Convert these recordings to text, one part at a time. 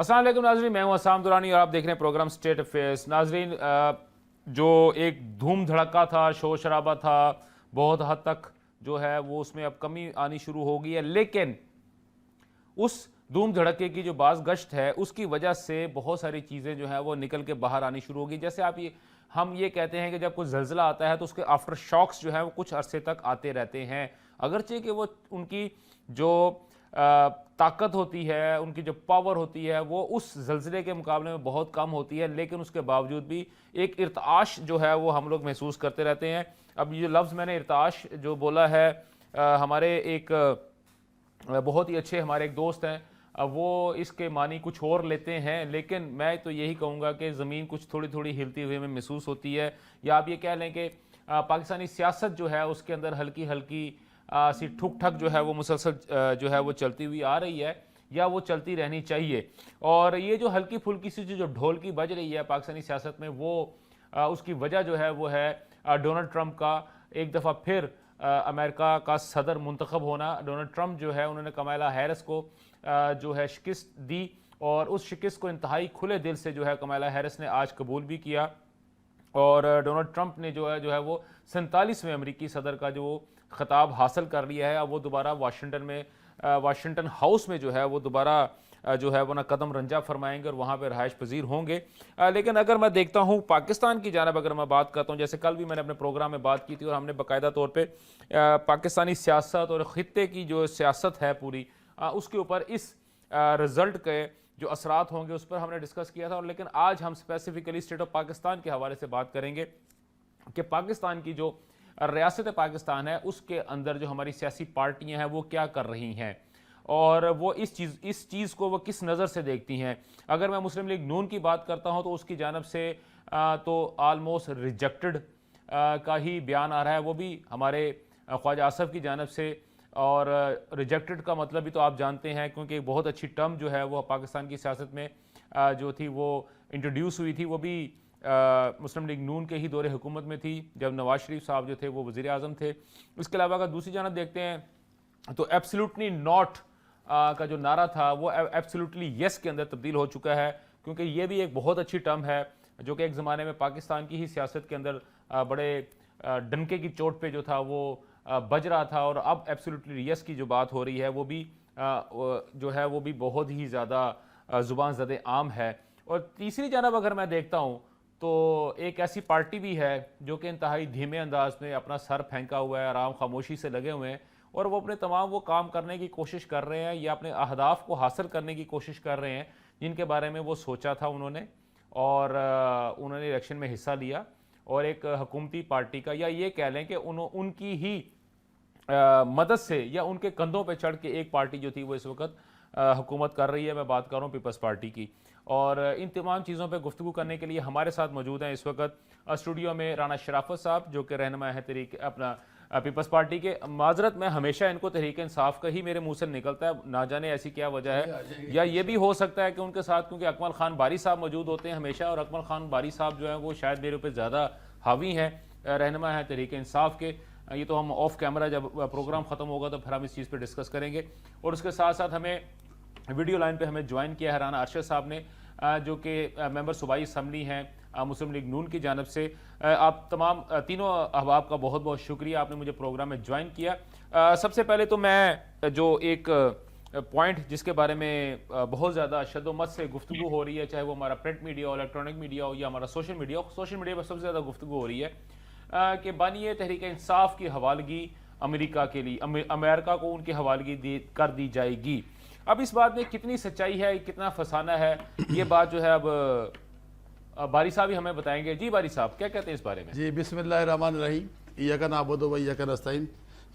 अस्सलाम वालेकुम नाजरीन, मैं हूं असाम दुरानी और आप देख रहे हैं प्रोग्राम स्टेट अफेयर्स। नाजरीन, जो एक धूम धड़का था, शोर शराबा था, बहुत हद तक जो है वो उसमें अब कमी आनी शुरू हो गई है। लेकिन उस धूम धड़के की जो बाज गश्त है उसकी वजह से बहुत सारी चीज़ें जो है वो निकल के बाहर आनी शुरू होगी। जैसे हम ये कहते हैं कि जब कोई जल्जला आता है तो उसके आफ्टर शॉक्स जो है वो कुछ अरसे तक आते रहते हैं, अगरचे कि वो उनकी जो ताकत होती है, उनकी जो पावर होती है वो उस जल्जले के मुकाबले में बहुत कम होती है, लेकिन उसके बावजूद भी एक इर्ताश जो है वो हम लोग महसूस करते रहते हैं। अब ये लफ्ज़ मैंने इर्ताश जो बोला है, हमारे एक बहुत ही अच्छे हमारे एक दोस्त हैं, वो इसके मानी कुछ और लेते हैं, लेकिन मैं तो यही कहूँगा कि ज़मीन कुछ थोड़ी थोड़ी हिलती हुई में महसूस होती है। या आप ये कह लें कि पाकिस्तानी सियासत जो है उसके अंदर हल्की हल्की सी ठुक ठक जो है वो मुसलसल जो है वो चलती हुई आ रही है, या वो चलती रहनी चाहिए। और ये जो हल्की फुल्की सी जो ढोल की बज रही है पाकिस्तानी सियासत में, वो उसकी वजह जो है वो है डोनाल्ड ट्रंप का एक दफ़ा फिर अमेरिका का सदर मुंतखब होना। डोनाल्ड ट्रंप जो है उन्होंने कमाला हैरिस को जो है शिकस्त दी, और उस शिकस्त को इंतहाई खुले दिल से जो है कमाला हैरिस ने आज कबूल भी किया। और डोनाल्ड ट्रंप ने जो है वो 47वें अमरीकी सदर का जो खिताब हासिल कर लिया है। अब वो दोबारा वाशिंगटन हाउस में जो है वो दोबारा जो है वो ना कदम रंजा फरमाएंगे और वहाँ पर रहायश पजीर होंगे। लेकिन अगर मैं देखता हूँ पाकिस्तान की जानब, अगर मैं बात करता हूँ, जैसे कल भी मैंने अपने प्रोग्राम में बात की थी और हमने बाकायदा तौर पर पाकिस्तानी सियासत और ख़ित्ते की जो सियासत है पूरी, उसके ऊपर इस रिज़ल्ट के जो असरात होंगे उस पर हमने डिस्कस किया था। और लेकिन आज हम स्पेसिफिकली स्टेट ऑफ पाकिस्तान के हवाले से बात करेंगे कि पाकिस्तान की जो रियासत पाकिस्तान है उसके अंदर जो हमारी सियासी पार्टियां हैं वो क्या कर रही हैं, और वो इस चीज़ को वो किस नज़र से देखती हैं। अगर मैं मुस्लिम लीग नून की बात करता हूं तो उसकी जानब से तो आलमोस्ट रिजेक्टेड का ही बयान आ रहा है, वो भी हमारे ख्वाजा आसफ की जानब से। और रिजेक्टेड का मतलब भी तो आप जानते हैं, क्योंकि एक बहुत अच्छी टर्म जो है वो पाकिस्तान की सियासत में जो थी वो इंट्रोड्यूस हुई थी, वो भी मुस्लिम लीग नून के ही दौरे हुकूमत में थी जब नवाज शरीफ साहब जो थे वो वज़ीर आज़म थे। इसके अलावा अगर दूसरी जानब देखते हैं तो एब्सोल्युटली नॉट का जो नारा था वो एब्सोल्युटली यस के अंदर तब्दील हो चुका है, क्योंकि ये भी एक बहुत अच्छी टर्म है जो कि एक ज़माने में पाकिस्तान की ही सियासत के अंदर बड़े डंके की चोट पे जो था वो बज रहा था। और अब एब्सोल्युटली यस की जो बात हो रही है वो भी जो है वो भी बहुत ही ज़्यादा ज़ुबान ज़द आम है। और तीसरी जानब अगर मैं देखता हूँ तो एक ऐसी पार्टी भी है जो कि इंतहाई धीमे अंदाज में अपना सर फेंका हुआ है, आराम खामोशी से लगे हुए हैं, और वो अपने तमाम वो काम करने की कोशिश कर रहे हैं या अपने अहदाफ को हासिल करने की कोशिश कर रहे हैं जिनके बारे में वो सोचा था उन्होंने, और उन्होंने इलेक्शन में हिस्सा लिया। और एक हुकूमती पार्टी का, या ये कह लें कि उनकी ही मदद से या उनके कंधों पर चढ़ के एक पार्टी जो थी वो इस वक्त हुकूमत कर रही है। मैं बात कर रहा हूँ पीपल्स पार्टी की। और इन तमाम चीज़ों पे गुफ्तगू करने के लिए हमारे साथ मौजूद हैं इस वक्त स्टूडियो में राना शराफत साहब, जो कि रहनुमा है तहरीक अपना पीपल्स पार्टी के। माजरत में हमेशा इनको तहरीक इंसाफ का ही मेरे मुंह से निकलता है, ना जाने ऐसी क्या वजह है, या ये भी हो सकता है कि उनके साथ क्योंकि अकमल खान बारी साहब मौजूद होते हैं हमेशा, और अकमल खान बारी साहब जो है वो शायद मेरे ऊपर ज़्यादा हावी हैं, रहनुमा है तहरीक इंसाफ के। ये तो हम ऑफ कैमरा जब प्रोग्राम ख़त्म होगा तो फिर हम इस चीज़ पर डिस्कस करेंगे। और उसके साथ साथ हमें वीडियो लाइन पे हमें ज्वाइन किया है राना अरशद साहब ने, जो कि मेंबर सूबाई असम्बली हैं मुस्लिम लीग नून की जानब से। आप तमाम तीनों अहबाब का बहुत बहुत शुक्रिया, आपने मुझे प्रोग्राम में ज्वाइन किया। सबसे पहले तो मैं जो एक पॉइंट जिसके बारे में बहुत ज़्यादा शद्दोमत से गुफ्तगू हो रही है, चाहे वो हमारा प्रिंट मीडिया हो, इलेक्ट्रॉनिक मीडिया हो, या हमारा सोशल मीडिया हो, सोशल मीडिया पर सबसे ज़्यादा गुफ्तगू हो रही है कि बानिए तहरीक इंसाफ की हवालगी अमेरिका के लिए, अमेरिका को उनकी हवालगी कर दी जाएगी। अब इस बात में कितनी सच्चाई है, कितना फसाना है, ये बात जो है अब बारी साहब ही हमें बताएंगे। जी बारी साहब, क्या कहते हैं इस बारे में? जी बिस्मिल्लाहिर्रहमानिर्रहीम, इय्याका नअबुदु व इय्याका नस्तईन।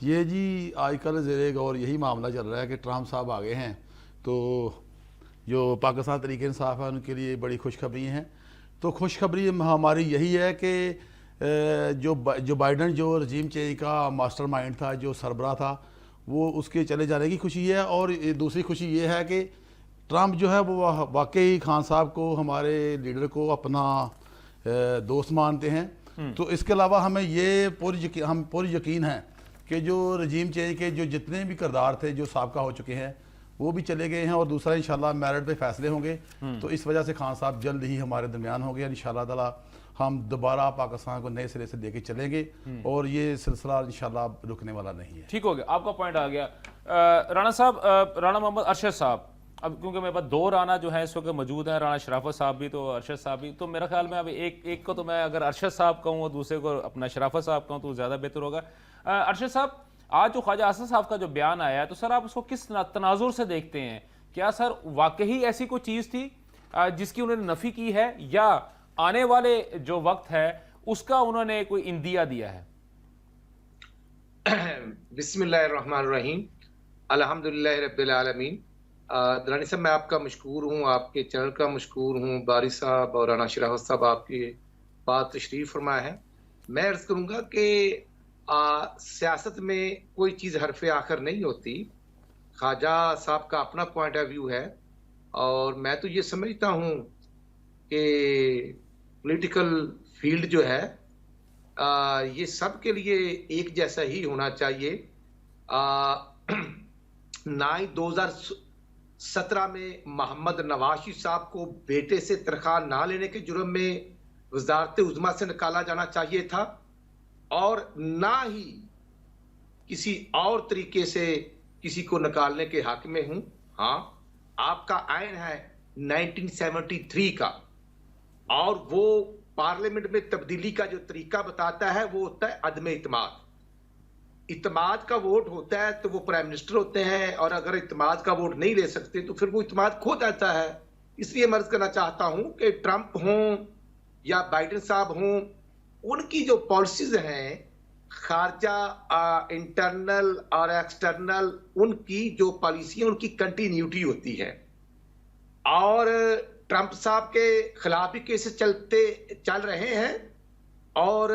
ये जी आजकल ज़ेरे गौर यही मामला चल रहा है कि ट्रंप साहब आ गए हैं, तो जो पाकिस्तान तहरीक इंसाफ है उनके लिए बड़ी खुशखबरी हैं। तो खुशखबरी हमारी यही है कि जो बाइडन जो रजीम चेंज का मास्टरमाइंड था, जो सरबरा था, वो उसके चले जाने की खुशी है। और दूसरी खुशी ये है कि ट्रंप जो है वो वाकई खान साहब को, हमारे लीडर को अपना दोस्त मानते हैं। तो इसके अलावा हमें ये पूरी यकीन है कि जो रजीम चेंज के जो जितने भी किरदार थे जो साबका हो चुके हैं वो भी चले गए हैं और दूसरा इंशाल्लाह मेरिट पे फैसले होंगे। तो इस वजह से खान साहब जल्द ही हमारे दरमियान होंगे। इंशाल्लाह ताला हम दोबारा पाकिस्तान को नए सिरे से लेके चलेंगे और ये सिलसिला इंशाल्लाह रुकने वाला नहीं है। ठीक हो गया, आपका पॉइंट आ गया। राणा साहब, राणा मोहम्मद अरशद साहब, अब क्योंकि मेरे पास दो राणा जो है इस वक्त मौजूद हैं, राणा शराफत साहब भी तो अरशद साहब भी, तो मेरा ख्याल में अब एक को तो मैं अगर अरशद साहब कहूँ और दूसरे को अपना शराफत साहब कहूँ तो ज़्यादा बेहतर होगा। अरशद साहब, आज जो ख्वाजा आसिफ साहब का जो बयान आया है, तो सर आप उसको किस तनाजुर से देखते हैं? क्या सर वाकई ऐसी कोई चीज़ थी जिसकी उन्होंने नफ़ी की है, या आने वाले जो वक्त है उसका उन्होंने कोई इंदिया दिया है? बिस्मिल्लाहिर्रहमानिर्रहीम, अल्हम्दुलिल्लाहि रब्बिल आलमीन। रानी साहब, मैं आपका मशकूर हूँ, आपके चैनल का मशकूर हूँ। बारी साहब और राना शराफत साहब आपकी बात तशरीफ फरमा है। मैं अर्ज करूँगा कि सियासत में कोई चीज़ हरफ आखिर नहीं होती। ख्वाजा साहब का अपना पॉइंट ऑफ व्यू है और मैं तो ये समझता हूँ कि पॉलिटिकल फील्ड जो है ये सब के लिए एक जैसा ही होना चाहिए। ना ही 2017 में मोहम्मद नवाज साहब को बेटे से तनख्वाह ना लेने के जुर्म में वजारत उज़्मा से निकाला जाना चाहिए था, और ना ही किसी और तरीके से किसी को निकालने के हक में हूं। हाँ, आपका आइन है 1973 का, और वो पार्लियामेंट में तब्दीली का जो तरीका बताता है वो होता है अदम इत्माद। इत्माद का वोट होता है तो वो प्राइम मिनिस्टर होते हैं, और अगर इत्माद का वोट नहीं ले सकते तो फिर वो इत्माद खो जाता है। इसलिए मैं अर्ज करना चाहता हूं कि ट्रंप हों या बाइडेन साहब हों, उनकी जो पॉलिसीज हैं खारजा, इंटरनल और एक्सटर्नल, उनकी जो पॉलिसी है उनकी कंटिन्यूटी होती है। और ट्रंप साहब के खिलाफ भी केसेस चल रहे हैं और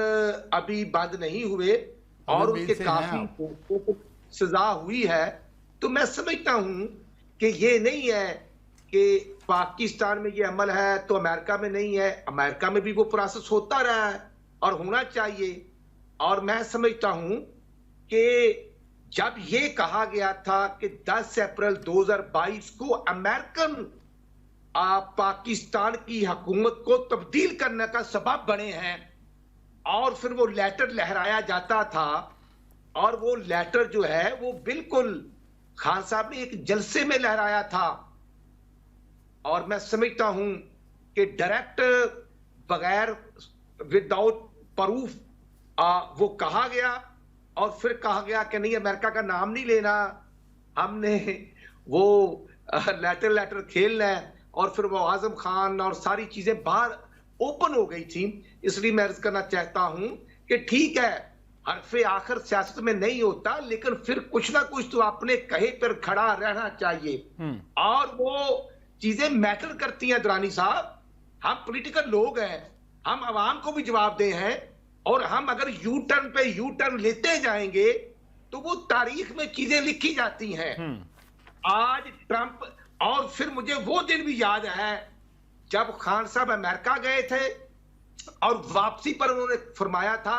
अभी बंद नहीं हुए, और उनके काफी सजा हुई है। तो मैं समझता हूं कि ये नहीं है कि पाकिस्तान में ये अमल है तो अमेरिका में नहीं है। अमेरिका में भी वो प्रोसेस होता रहा है और होना चाहिए। और मैं समझता हूं कि जब ये कहा गया था कि 10 अप्रैल 2022 को अमेरिकन पाकिस्तान की हुकूमत को तब्दील करने का सबब बने हैं, और फिर वो लेटर लहराया जाता था, और वो लेटर जो है वो बिल्कुल खान साहब ने एक जलसे में लहराया था। और मैं समझता हूं कि डायरेक्ट बगैर विदाउट प्रूफ वो कहा गया, और फिर कहा गया कि नहीं अमेरिका का नाम नहीं लेना, हमने वो लेटर खेलना है, और फिर वो आजम खान और सारी चीजें बाहर ओपन हो गई थी। इसलिए मैं अर्ज करना चाहता हूं कि ठीक है, हरफे आखिर सियासत में नहीं होता, लेकिन फिर कुछ ना कुछ तो अपने कहे पर खड़ा रहना चाहिए, और वो चीजें मैटर करती हैं। दुरानी साहब, हम पॉलिटिकल लोग हैं, हम आवाम को भी जवाब दे हैं, और हम अगर यू टर्न पे यू टर्न लेते जाएंगे तो वो तारीख में चीजें लिखी जाती हैं। आज ट्रंप, और फिर मुझे वो दिन भी याद है जब खान साहब अमेरिका गए थे और वापसी पर उन्होंने फरमाया था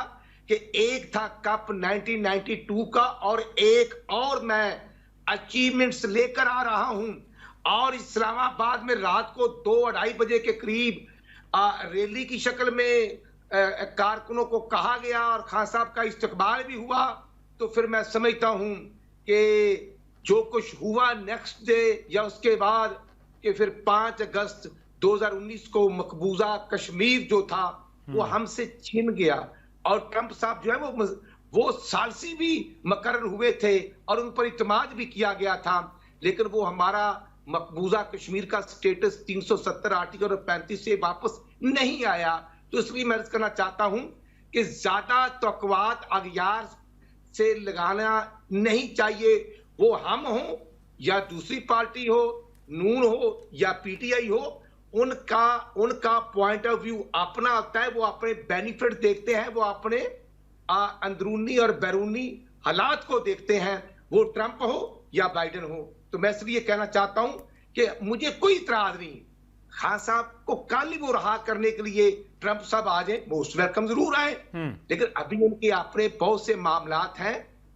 कि एक था कप 1992 का, और एक और मैं अचीवमेंट्स लेकर आ रहा हूं। और इस्लामाबाद में रात को 2-2:30 बजे के करीब रैली की शक्ल में कारकुनों को कहा गया और खान साहब का इस्तकबाल भी हुआ। तो फिर मैं समझता हूं कि जो कुछ हुआ नेक्स्ट डे या उसके बाद, कि फिर 5 अगस्त 2019 को मकबूजा कश्मीर जो था वो हमसे छीन गया, और ट्रंप साहब जो है वो सालसी भी मुकर्रर हुए थे और उन पर इत्माद भी किया गया था, लेकिन वो हमारा मकबूजा कश्मीर का स्टेटस 370 आर्टिकल 35 से वापस नहीं आया। तो इसलिए मैं अर्ज करना चाहता हूं कि ज्यादा तवक्कुआत अगयार से लगाना नहीं चाहिए। वो हम हो या दूसरी पार्टी हो, नून हो या पीटीआई हो, उनका पॉइंट ऑफ व्यू अपना होता है। वो अपने बेनिफिट देखते हैं, वो अपने अंदरूनी और बैरूनी हालात को देखते हैं, वो ट्रंप हो या बाइडेन हो। तो मैं इसलिए कहना चाहता हूं कि मुझे कोई इतराज नहीं, खान साहब को कल ही वो रहा करने के लिए ट्रंप साहब आ जाए, मोस्ट वेलकम जरूर आए, लेकिन अभी उनके अपने बहुत से मामलात हैं,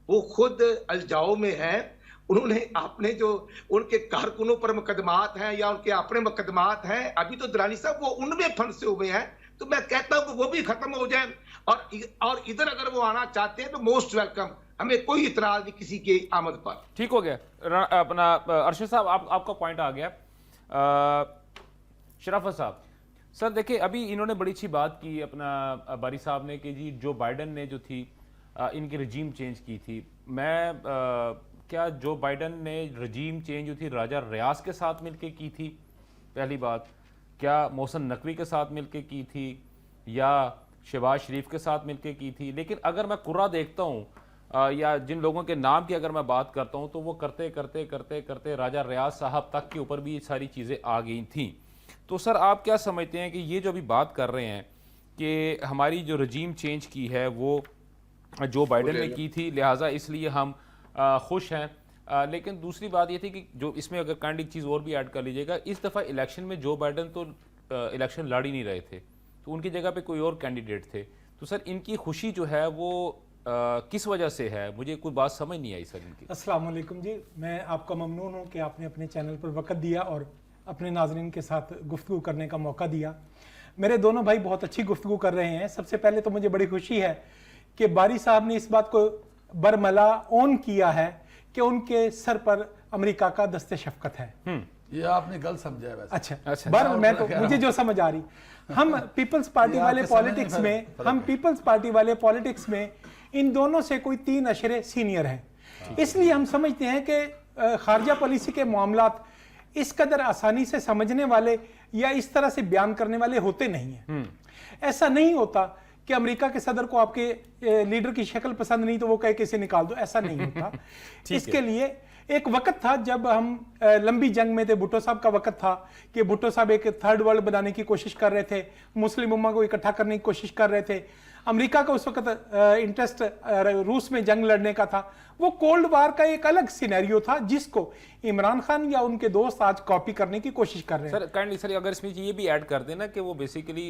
वो खुद अलजाओ में हैं, उन्होंने आपने जो उनके कारकुनों पर मुकदमात हैं या उनके अपने मुकदमात हैं, अभी तो दुरानी साहब वो उनमें फंसे हुए हैं, तो मैं कहता हूं कि वो भी खत्म हो जाए और इधर अगर वो आना चाहते हैं तो मोस्ट वेलकम, हमें कोई इतराज नहीं किसी की आमद पर। ठीक हो गया। अपना अरशद साहब, आपका पॉइंट आ गया। शराफत साहब, सर देखिए, अभी इन्होंने बड़ी अच्छी बात की अपना बारी साहब ने कि जी जो बाइडन ने जो थी इनकी रजीम चेंज की थी। मैं क्या जो बाइडन ने रजीम चेंज जो थी राजा रियाज के साथ मिलके की थी? पहली बात, क्या मोहसिन नकवी के साथ मिलके की थी या शहबाज शरीफ के साथ मिलके की थी? लेकिन अगर मैं कुर्रा देखता हूँ या जिन लोगों के नाम की अगर मैं बात करता हूँ तो वो करते करते करते करते राजा रियाज साहब तक के ऊपर भी ये सारी चीज़ें आ गई थी। तो सर आप क्या समझते हैं कि ये जो अभी बात कर रहे हैं कि हमारी जो रजीम चेंज की है वो जो बाइडन ने की थी, लिहाजा इसलिए हम खुश हैं, लेकिन दूसरी बात ये थी कि जो इसमें अगर काइंड एक चीज़ और भी ऐड कर लीजिएगा, इस दफ़ा इलेक्शन में जो बाइडन तो इलेक्शन लड़ ही नहीं रहे थे, तो उनकी जगह पे कोई और कैंडिडेट थे। तो सर इनकी खुशी जो है वो किस वजह से है? मुझे कोई बात समझ नहीं आई सर इनकी। अस्सलाम वालेकुम जी, मैं आपका ममनून हूँ कि आपने अपने चैनल पर वक़्त दिया और अपने नाज़रीन के साथ गुफ्तगू करने का मौका दिया। मेरे दोनों भाई बहुत अच्छी गुफ्तगू कर रहे हैं। सबसे पहले तो मुझे बड़ी खुशी है कि बारी साहब ने इस बात को बरमला ऑन किया है कि उनके सर पर अमेरिका का दस्ते शफकत है। ये आपने गलत समझा है वैसे। अच्छा। मैं तो मुझे जो समझ आ रही, हम पीपल्स पार्टी वाले पॉलिटिक्स में, इन दोनों से कोई 3 अशरे सीनियर हैं। इसलिए हम समझते हैं कि खारजा पॉलिसी के मामलात इस कदर आसानी से समझने वाले या इस तरह से बयान करने वाले होते नहीं हैं। ऐसा नहीं होता कि अमेरिका के सदर को आपके लीडर की शक्ल पसंद नहीं तो वो कहे कैसे निकाल दो, ऐसा नहीं होता। इसके लिए एक वक्त था जब हम लंबी जंग में थे, भुट्टो साहब का वक्त था कि भुट्टो साहब एक थर्ड वर्ल्ड बनाने की कोशिश कर रहे थे, मुस्लिम उम्मा को इकट्ठा करने की कोशिश कर रहे थे। अमेरिका का उस वक्त इंटरेस्ट रूस में जंग लड़ने का था। वो कोल्ड वार का एक अलग सिनेरियो था जिसको इमरान खान या उनके दोस्त आज कॉपी करने की कोशिश कर रहे हैं। सर काइंडली सर अगर इसमें ये भी ऐड कर देना कि वो बेसिकली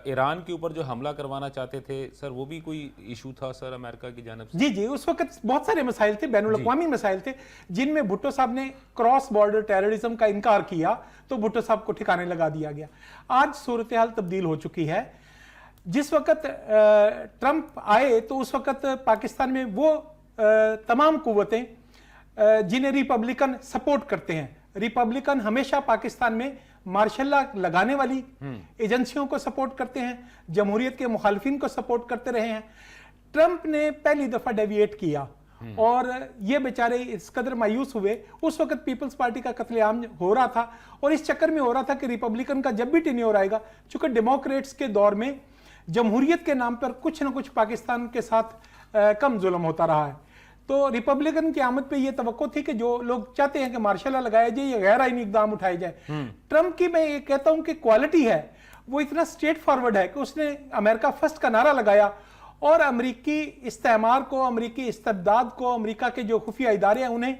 ईरान के ऊपर जो हमला करवाना चाहते थे सर, वो भी कोई इशू था सर अमेरिका की जानिब से? जी, उस वक्त बहुत सारे मसाइल थे, बैनुल अक़वामी मसाइल थे, जिनमें भुट्टो साहब ने क्रॉस बॉर्डर टेररिज्म का इनकार किया तो भुट्टो साहब को ठिकाने लगा दिया गया। आज सूरत हाल तब्दील हो चुकी है। जिस वक्त ट्रंप आए तो उस वक्त पाकिस्तान में वो तमाम कुव्वतें जिन्हें रिपब्लिकन सपोर्ट करते हैं, रिपब्लिकन हमेशा पाकिस्तान में मार्शल लॉ लगाने वाली एजेंसियों को सपोर्ट करते हैं, जमहूरियत के मुखालिफिन को सपोर्ट करते रहे हैं। ट्रंप ने पहली दफा डेविएट किया और ये बेचारे इस कदर मायूस हुए। उस वक्त पीपल्स पार्टी का कत्लेआम हो रहा था और इस चक्कर में हो रहा था कि रिपब्लिकन का जब भी टेन्योर आएगा, चूंकि डेमोक्रेट्स के दौर में जमहूरियत के नाम पर कुछ ना कुछ पाकिस्तान के साथ कम जुल्म होता रहा है, तो रिपब्लिकन की आमद पे ये तवक्को थी कि जो लोग चाहते हैं कि मार्शल लॉ लगाया जाए या गैर आईनी इकदाम उठाए जाए। ट्रंप की मैं ये कहता हूं कि क्वालिटी है, वो इतना स्ट्रेट फॉरवर्ड है कि उसने अमेरिका फर्स्ट का नारा लगाया और अमरीकी इस्तेमार को, अमरीकी इस्तबदाद को, अमरीका के जो खुफिया इदारे हैं उन्हें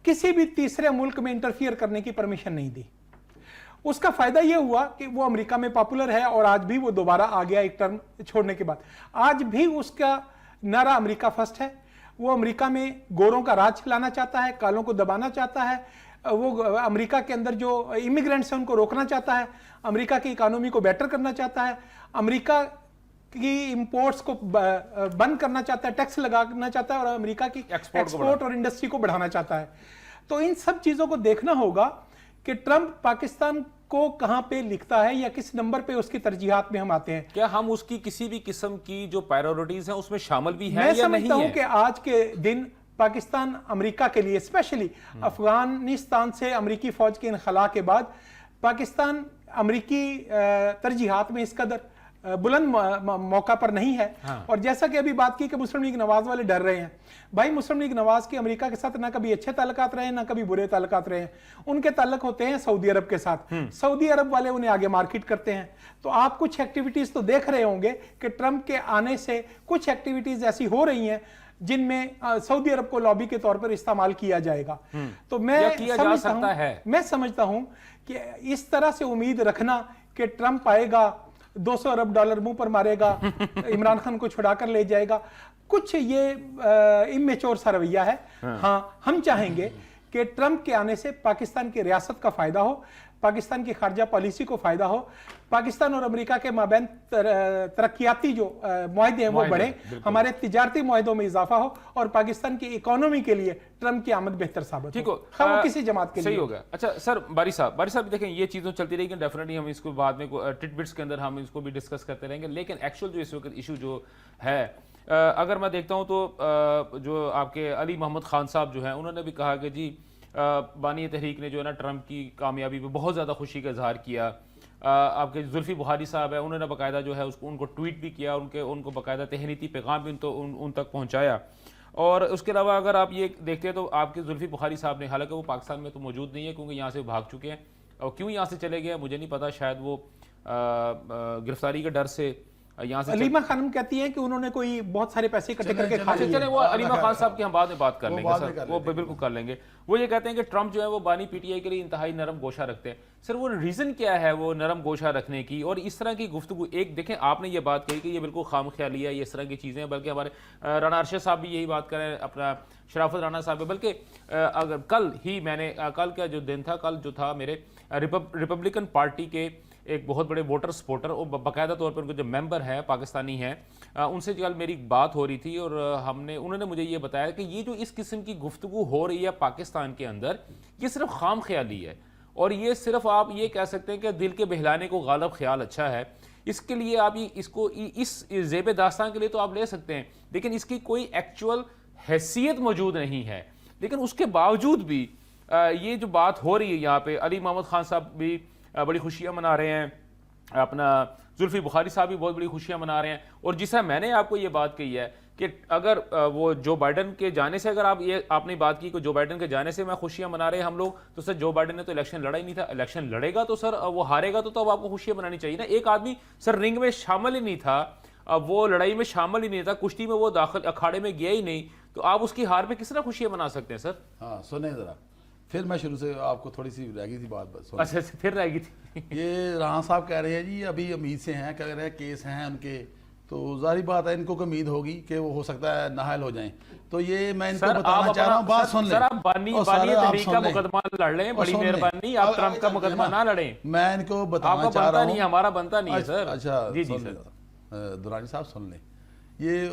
किसी भी तीसरे मुल्क में इंटरफियर करने की परमिशन नहीं दी। उसका फायदा यह हुआ कि वो अमेरिका में पॉपुलर है और आज भी वो दोबारा आ गया एक टर्म छोड़ने के बाद। आज भी उसका नारा अमेरिका फर्स्ट है। वो अमेरिका में गोरों का राज लाना चाहता है, कालों को दबाना चाहता है, वो अमेरिका के अंदर जो इमिग्रेंट्स हैं उनको रोकना चाहता है, अमेरिका की इकोनॉमी को बेटर करना चाहता है, अमेरिका की इंपोर्ट्स को बंद करना चाहता है, टैक्स लगाना चाहता है और अमेरिका की एक्सपोर्ट और इंडस्ट्री को बढ़ाना चाहता है। तो इन सब चीजों को देखना होगा कि ट्रंप पाकिस्तान को कहां पे लिखता है या किस नंबर पे उसकी तरजीहात में हम आते हैं। क्या हम उसकी किसी भी किस्म की जो प्रायोरिटीज हैं उसमें शामिल भी हैं या नहीं है? मैं समझता हूं कि आज के दिन पाकिस्तान अमेरिका के लिए, स्पेशली अफगानिस्तान से अमेरिकी फौज के इनखला के बाद पाकिस्तान अमेरिकी तरजीहात में इस कदर बुलंद मौका पर नहीं है। और जैसा कि अभी बात की कि मुस्लिम लीग नवाज वाले डर रहे हैं, भाई मुस्लिम लीग नवाज के अमेरिका के साथ ना कभी अच्छे ताल्लुकात रहे ना कभी बुरे ताल्लुकात रहे। उनके ताल्लुक होते हैं सऊदी अरब के साथ। सऊदी अरब वाले उन्हें आगे मार्केट करते हैं। तो आप कुछ एक्टिविटीज तो देख रहे होंगे कि ट्रंप के आने से कुछ एक्टिविटीज ऐसी हो रही हैं जिनमें सऊदी अरब को लॉबी के तौर पर इस्तेमाल किया जाएगा। तो मैं समझता हूं कि इस तरह से उम्मीद रखना कि ट्रंप आएगा, $200 अरब मुंह पर मारेगा, इमरान खान को छुड़ा कर ले जाएगा, कुछ ये इमेच्योर सा रवैया है। हाँ, हम चाहेंगे कि ट्रंप के आने से पाकिस्तान की रियासत का फायदा हो, पाकिस्तान की खारजा पॉलिसी को फायदा हो, पाकिस्तान और अमेरिका के माबैन तरक्याती जो मुआहदे हैं वो बढ़े, हमारे तिजारती मुआहदों में इजाफा हो और पाकिस्तान की इकोनॉमी के लिए ट्रंप की आमद बेहतर साबित ठीक हो। हो वो किसी जमात के सही लिए हो गया। अच्छा सर, बारी साहब देखें, ये चीज़ों चलती रहेगी, डेफिनेटली हम इसको बाद में टिटबिट्स के अंदर हम इसको भी डिस्कस करते रहेंगे, लेकिन एक्चुअल जो इस वक्त इशू जो है, अगर मैं देखता हूं तो जो आपके अली मोहम्मद खान साहब जो हैं, उन्होंने भी कहा कि जी बानी तहरीक ने जो है ना ट्रंप की कामयाबी पे बहुत ज़्यादा खुशी का इजहार किया। आपके जुल्फी बुखारी साहब है, उन्होंने बाकायदा जो है उनको ट्वीट भी किया, उनको बाकायदा तहनीती पैगाम भी उन तक पहुँचाया। और उसके अलावा अगर आप ये देखते हैं तो आपके जुल्फी बुखारी साहब ने, हालांकि वो पाकिस्तान में तो मौजूद नहीं है क्योंकि यहाँ से भाग चुके हैं, और क्यों यहाँ से चले गए मुझे नहीं पता, शायद वो गिरफ्तारी के डर से यहाँ से अलीमा खानम कहती है कि उन्होंने कोई बहुत सारे पैसे इकट्ठे करके खा लिए। चले वो अलीमा खान साहब की हम बाद में बात कर लेंगे बाद में सर, कर वो लेंगे। बिल्कुल कर लेंगे। वो ये कहते हैं कि ट्रंप जो है वो बानी पीटीआई के लिए इंतहाई नरम गोशा रखते हैं। सर वो रीज़न क्या है वो नरम गोशा रखने की, और इस तरह की गुफ्तगू? एक देखें, आपने ये बात कही कि ये बिल्कुल खाम ख्याली है, ये इस तरह की चीज़ें हैं, बल्कि हमारे राना अरशद साहब भी यही बात करें, अपना शराफत राना साहब, बल्कि अगर कल ही मैंने कल का जो दिन था, कल जो था मेरे रिपब्लिकन पार्टी के एक बहुत बड़े वोटर सपोर्टर और बाकायदा तौर पर उनके जो मेंबर हैं पाकिस्तानी हैं, उनसे कल मेरी बात हो रही थी और उन्होंने मुझे ये बताया कि ये जो इस किस्म की गुफ्तगू हो रही है पाकिस्तान के अंदर, ये सिर्फ खाम ख्याली है, और ये सिर्फ आप ये कह सकते हैं कि दिल के बहलाने को गालिब ख्याल अच्छा है, इसके लिए आप इसको इस ज़ेब दास्तान के लिए तो आप ले सकते हैं, लेकिन इसकी कोई एक्चुअल हैसियत मौजूद नहीं है। लेकिन उसके बावजूद भी ये जो बात हो रही है यहाँ पे, अली मोहम्मद खान साहब भी बड़ी खुशियाँ मना रहे हैं, अपना जुल्फी बुखारी साहब भी बहुत बड़ी खुशियाँ मना रहे हैं, और जिस तरह मैंने आपको ये बात कही है कि अगर वो जो बाइडन के जाने से, अगर आपने बात की कि जो बाइडन के जाने से मैं खुशियाँ मना रहे हैं हम लोग, तो सर जो बाइडन ने तो इलेक्शन लड़ा ही नहीं था, इलेक्शन लड़ेगा तो सर वो हारेगा तो अब आपको खुशियाँ मनानी चाहिए ना। एक आदमी सर रिंग में शामिल ही नहीं था, अब वो लड़ाई में शामिल ही नहीं था, कुश्ती में वो दाखिल अखाड़े में गया ही नहीं, तो आप उसकी हार पे किस तरह खुशियाँ मना सकते हैं सर? हाँ सुने जरा, फिर मैं शुरू से आपको थोड़ी सी रह गई थी बात बस। अच्छा फिर रहेगी थी। ये राणा साहब कह रहे हैं जी अभी उम्मीद से हैं, कह रहे हैं केस हैं उनके, तो जारी बात है इनको उम्मीद होगी कि वो हो सकता है नाहल हो जाएं। तो ये मैं इनको बताना चाह रहा हूँ, बात सुन लें। सर आप बानी तहरीक का मुकदमा लड़ लें, बड़ी मेहरबानी, आप ट्रंप का मुकदमा ना लड़ें। मैं इनको बताना आपका चाह रहा बनता नहीं, हूँ, हमारा बनता नहीं है सर। अच्छा जी जी सुन सर, लें, दुरानी साहब सुन लें। ये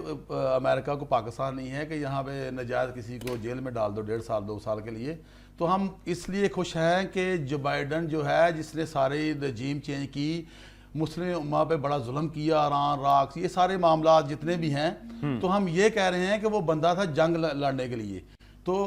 अमेरिका को पाकिस्तान नहीं है कि यहाँ पे नजायज़ किसी को जेल में डाल दो 1.5 साल 2 साल के लिए। तो हम इसलिए खुश हैं कि जो बाइडन जो है, जिसने सारे रजीम चेंज की, मुस्लिम उम्मा पे बड़ा जुल्म किया, ईरान राक ये सारे मामला जितने भी हैं, तो हम ये कह रहे हैं कि वो बंदा था जंग लड़ने के लिए। तो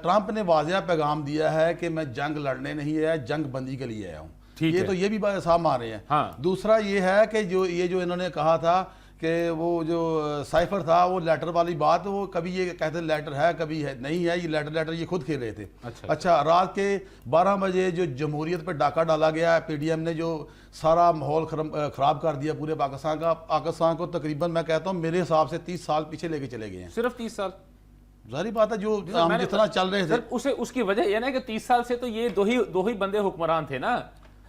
ट्रंप ने वाज़ेह पैगाम दिया है कि मैं जंग लड़ने नहीं आया, जंग बंदी के लिए आया हूँ। ये तो ये भी साफ मान रहे हैं। हाँ। दूसरा ये है कि जो इन्होंने कहा था कि वो जो साइफर था, वो लेटर वाली बात, वो कभी ये कहते लेटर है कभी है नहीं है, ये लेटर ये खुद खेल रहे थे। अच्छा रात के 12 बजे जो जमहूरियत पे डाका डाला गया, पीडीएम ने जो सारा माहौल खराब कर दिया पूरे पाकिस्तान का, पाकिस्तान को तकरीबन मैं कहता हूँ मेरे हिसाब से 30 साल पीछे लेके चले गए हैं। सिर्फ 30 साल? जारी बात है, जो हम जितना चल रहे थे उसकी वजह यह ना कि 30 साल से तो ये दो ही बंदे हुक्मरान थे ना।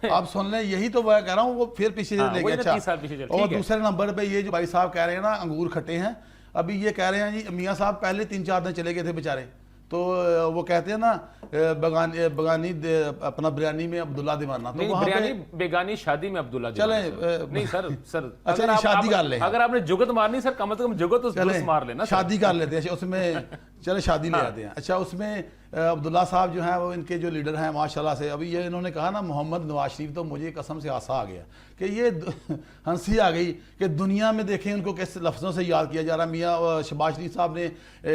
आप सुन लें, यही तो मैं कह रहा हूँ, वो फिर पीछे ले गए। अच्छा, 30 साल पीछे चल, और दूसरे नंबर पे ये जो भाई साहब कह रहे हैं ना अंगूर खट्टे हैं, अभी ये कह रहे हैं जी मियाँ साहब पहले 3-4 दिन चले गए थे बेचारे, तो वो कहते हैं ना बगानी अपना बिरयानी में अब्दुल्ला दीवाना, तो वहाँ पे बेगानी शादी में अब्दुल्ला चले नहीं सर अच्छा शादी कर ले, अगर आपने जुगत मारनी सर, कम से कम जुगत तो मार लेना, शादी कर लेते हैं उसमें, चले शादी ले आते हैं। अच्छा उसमें अब्दुल्ला साहब जो हैं वो इनके जो लीडर हैं माशाल्लाह से, अभी ये इन्होंने कहा ना मोहम्मद नवाज शरीफ, तो मुझे कसम से आसा आ गया कि ये हंसी आ गई कि दुनिया में देखें उनको किस लफ्ज़ों से याद किया जा रहा है। मियाँ शहबाज शरीफ साहब ने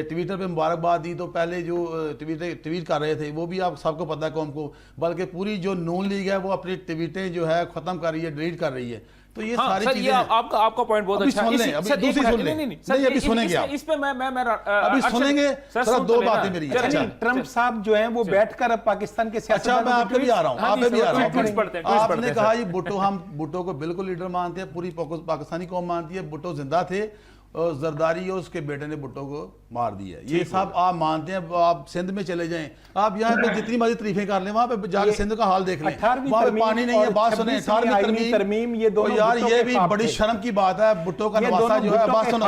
ट्विटर पे मुबारकबाद दी, तो पहले जो ट्वीट कर रहे थे वो भी आप सबको पता है कौन को, बल्कि पूरी जो नून लीग है वो अपनी ट्वीटें जो है ख़त्म कर रही है, डिलीट कर रही है। तो ये सारी चीजें आपका पॉइंट बहुत अच्छा है। अभी दूसरी सुन लें, नहीं अभी सुनेंगे आप, इस पे मैं अभी सुनेंगे सर, 2 बातें मेरी। ट्रंप साहब जो हैं वो बैठकर अब पाकिस्तान के सियासत, अच्छा मैं आप पे भी आ रहा हूँ, आप पे भी आ रहा हूँ। आपने कहा ये भुट्टो, हम भुट्टो को बिल्कुल लीडर मानते हैं, पूरी पाकिस्तानी कौम मानती है, भुट्टो जिंदा थे और जरदारी और उसके बेटे ने भुट्टो को मार दी है। ये साहब आप मानते हैं, आप सिंध में चले जाएं, आप यहाँ पे जितनी मर्जी तारीफें कर लें, वहाँ पे जाके सिंध का हाल देख लें, वहाँ पे पानी नहीं है। बात सुने, 18वीं तरमीम, ये दोनों यार ये भी बड़ी शर्म की बात है। भुट्टो का नवासा जो है, बात सुनो,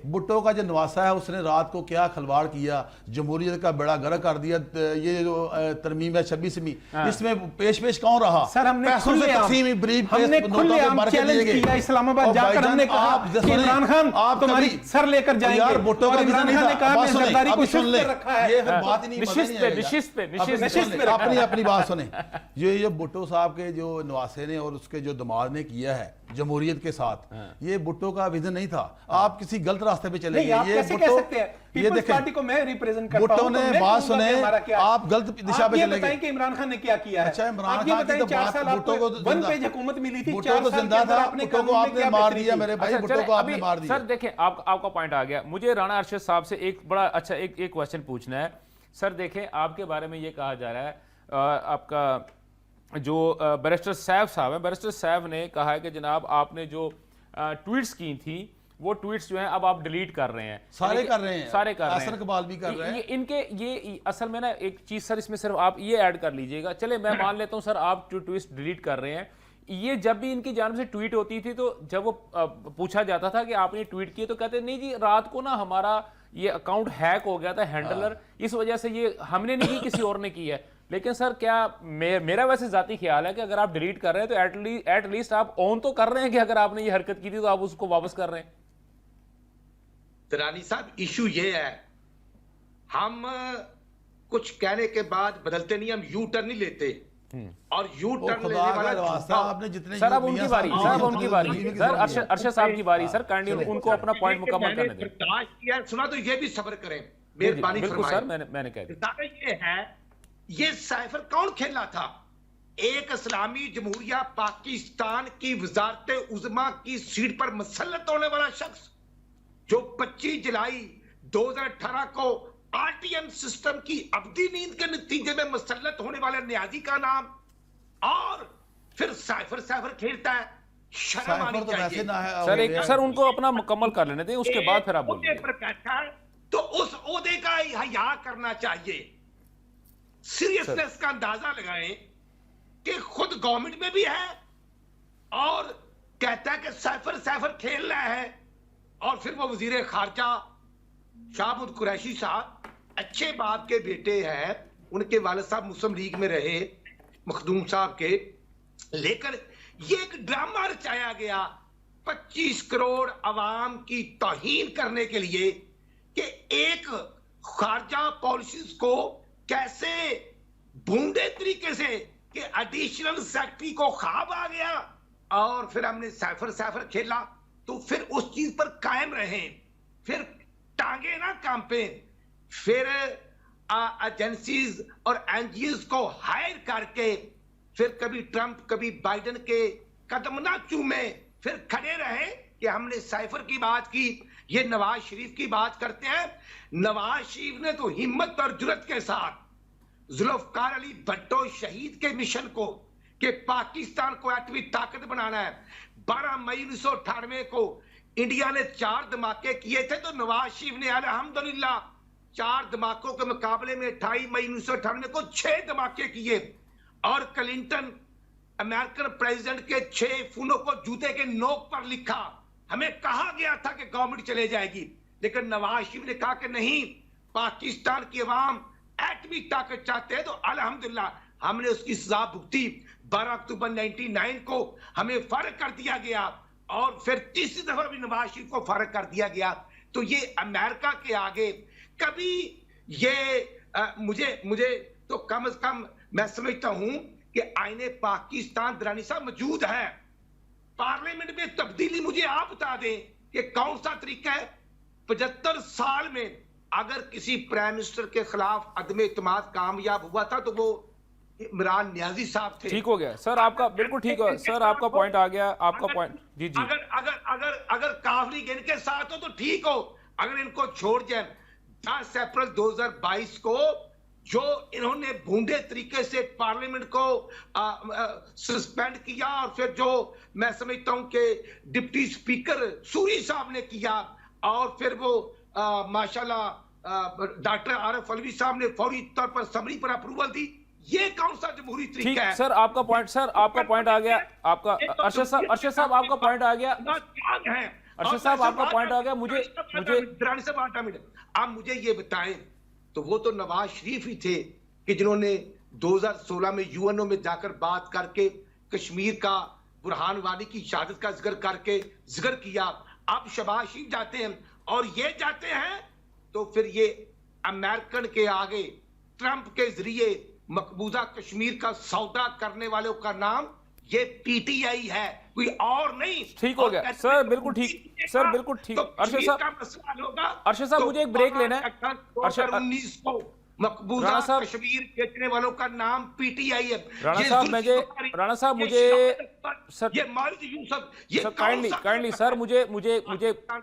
भुट्टो का जो नवासा है उसने रात को क्या खलवाड़ किया, जमहूरियत का बेड़ा गर्क कर दिया। ये जो तरमीम है 26वीं, इसमें पेश कौन रहा? सर हमने चैलेंज किया इस्लामाबाद जाकर, हमने कहा कि इमरान खान आप तुम्हारी सर लेकर जाएंगे। यार भुट्टो का विजन नहीं था। जरदारी को सुन ले रखा है, ये फिर बात ही नहीं, अपनी बात सुने। ये भुट्टो साहब के जो नवासे ने और उसके जो दमाद ने किया है जमहूरियत के साथ, ये भुट्टो का विजन नहीं था। आप किसी गलत रास्ते पे चले गए। ये भुट्टो, ये देखें, पार्टी को मैं रिप्रेजेंट करता हूं, भुट्टो ने बात सुने, आप गलत दिशा पे चले गए। कि इमरान खान ने क्या किया है? अच्छा, इमरान खान की तो बात, भुट्टो को वन पेज हुकूमत मिली थी, भुट्टो तो जिंदा था, भुट्टो को आपने मार दिया मेरे भाई, भुट्टो को आपने मार दिया। सर देखें, आपका पॉइंट आ गया। मुझे राणा अरशद साहब से एक बड़ा अच्छा एक क्वेश्चन पूछना है। सर देखें, आपके बारे में ये कहा जा रहा है, आपका जो बैरिस्टर सैफ साहब है, बैरिस्टर सैफ ने कहा है कि जनाब आपने जो ट्वीट्स की थी वो ट्वीट्स जो हैं अब आप डिलीट कर रहे हैं। सारे कर रहे हैं, सारे कर रहे हैं, कबाल भी कर रहे हैं। इनके ये असल में ना एक चीज सर, इसमें सिर्फ आप ये ऐड कर लीजिएगा। चले मैं मान लेता हूं सर आप जो ट्वीट्स डिलीट कर रहे हैं, ये जब भी इनकी जानिब से ट्वीट होती थी तो जब वो पूछा जाता था कि आपने ट्वीट किए तो कहते नहीं जी रात को ना हमारा ये अकाउंट हैक हो गया था, हैंडलर, इस वजह से ये हमने नहीं की, किसी और ने की है। लेकिन सर क्या मेरा वैसे जाती ख्याल है कि अगर आप डिलीट कर रहे हैं तो एटलीस्ट आप ऑन तो कर रहे हैं कि अगर आपने ये हरकत की थी तो आप उसको वापस कर रहे हैं। रानी साहब, इशू ये है, हम कुछ कहने के बाद बदलते नहीं, हम यू टर्न नहीं लेते। और यू टर्न लेने वाला आपने जितने सर अब उनकी बारी, सर उनकी बारी, सर अरशद साहब की बारी, सर काइंडली उनको अपना पॉइंट मुकम्मल करने दें। सुना तो ये भी सब्र करें, मेहरबानी फरमाएं। सर मैंने कह दिया ये है, ये साइफर कौन खेला था? एक इस्लामी जमहूरिया पाकिस्तान की वजारत उज़्मा की सीट पर मुसल्लत होने वाला शख्स, जो 25 जुलाई 2018 को आरटीएम सिस्टम की अवधि नींद के नतीजे में मुसल्लत होने वाले न्याजी का नाम, और फिर साइफर खेलता है। शर्म आनी चाहिए। सर उनको अपना मुकम्मल कर लेने दें, उसके बाद फिर आप बोलिए। पर बैठा है तो उस ओहदे का हया करना चाहिए। सीरियसनेस का अंदाजा लगाएं कि खुद गवर्नमेंट में भी है और कहता है कि साइफर खेल रहा है, और फिर वो वजीर खारजा शाहमूद कुरैशी साहब अच्छे बाप के बेटे हैं, उनके वालिद साहब मुस्लिम लीग में रहे, मखदूम साहब के, लेकिन ये एक ड्रामा रचाया गया 25 करोड़ अवाम की तौहीन करने के लिए कि एक खारजा पॉलिसीज को कैसे भूंडे तरीके से कि एडिशनल सेक्रेटरी को ख्वाब आ गया और फिर हमने साइफर खेला। तो फिर उस चीज पर कायम रहे, फिर टांगे ना कांपे, फिर एजेंसीज और एनजीओज को हायर करके फिर कभी ट्रंप कभी बाइडेन के कदम ना चूमे, फिर खड़े रहे कि हमने साइफर की बात की, ये नवाज शरीफ की बात करते हैं। नवाज शरीफ ने तो हिम्मत और जुर्रत के साथ जुल्फकार अली भट्टो शहीद के मिशन को कि पाकिस्तान को एटमी ताकत बनाना है, 12 मई 1998 को इंडिया ने 4 धमाके किए थे, तो नवाज शरीफ ने अल्हम्दुलिल्लाह 4 धमाकों के मुकाबले में 28 मई 1998 को 6 धमाके किए, और क्लिंटन अमेरिकन प्रेसिडेंट के 6 फोनों को जूते के नोक पर लिखा। हमें कहा गया था कि गवर्नमेंट चले जाएगी, लेकिन नवाज शरीफ ने कहा कि नहीं, पाकिस्तान की अवाम एटमी ताकत चाहते हैं, तो अल्हम्दुलिल्लाह हमने उसकी सजा भुगती। 12 अक्टूबर 1999 को हमें फर्क कर दिया गया, और फिर तीसरी दफा भी नवाज शरीफ को फर्क कर दिया गया। तो ये अमेरिका के आगे कभी ये मुझे तो कम से कम मैं समझता हूं कि आईने पाकिस्तान दरानी साहब मौजूद है। पार्लियामेंट में तब्दीली मुझे आप बता दें कि कौन सा तरीका है। 75 साल में अगर किसी प्राइम मिनिस्टर के खिलाफ अदम इत्मीनान कामयाब हुआ था तो वो इमरान नियाजी साहब थे। ठीक हो गया सर, आपका बिल्कुल ठीक है सर, आपका पॉइंट आ गया, आपका पॉइंट जी। अगर काफली इनके साथ हो तो ठीक हो, अगर इनको छोड़ जाए। 10 अप्रैल 2022 को जो इन्होंने भूंडे तरीके से पार्लियामेंट को सस्पेंड किया, और फिर जो मैं समझता हूं कि डिप्टी स्पीकर सूरी साहब ने किया, और फिर वो माशाल्लाह डॉक्टर आरिफ अलवी साहब ने फौरी तौर पर समरी पर अप्रूवल दी। ये कौन सा जमहूरी ठीक तरीका है? सर, आपका पॉइंट आ गया। आपका अरशद साहब आपका पॉइंट आ गया। अरशद साहब आपका पॉइंट आ गया। मुझे आप मुझे ये बताएं, तो वो तो नवाज शरीफ ही थे कि जिन्होंने 2016 में यूएनओ में जाकर बात करके कश्मीर का बुरहान वानी की शहादत का जिक्र करके जिक्र किया। अब शहबाज शरीफ जाते हैं और ये जाते हैं तो फिर ये अमेरिकन के आगे ट्रंप के जरिए मकबूजा कश्मीर का सौदा करने वालों का नाम ये पीटीआई है, कोई और नहीं। ठीक हो गया सर, बिल्कुल ठीक सर, बिल्कुल ठीक। अरशद साहब मुझे एक ब्रेक लेना है। 19 को मकबूजा कश्मीर बेचने वालों का नाम पीटीआई है। राणा साहब मुझे सर, ये काइंडली सर, मुझे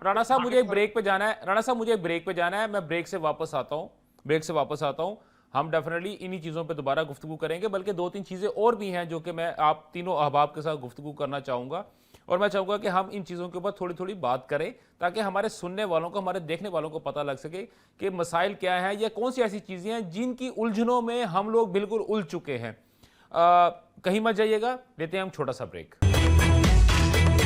राणा साहब मुझे एक ब्रेक पे जाना है। राणा साहब मुझे एक ब्रेक पे जाना है, मैं ब्रेक से वापस आता हूं। हम डेफिनेटली इन्हीं चीज़ों पे दोबारा गुफ्तगू करेंगे, बल्कि 2-3 चीज़ें और भी हैं जो कि मैं आप तीनों अहबाब के साथ गुफ्तगू करना चाहूँगा, और मैं चाहूँगा कि हम इन चीज़ों के ऊपर थोड़ी थोड़ी बात करें ताकि हमारे सुनने वालों को, हमारे देखने वालों को पता लग सके कि मसाइल क्या हैं या कौन सी ऐसी चीज़ें हैं जिनकी उलझनों में हम लोग बिल्कुल उलझ चुके हैं। कहीं मत जाइएगा, लेते हैं हम छोटा सा ब्रेक।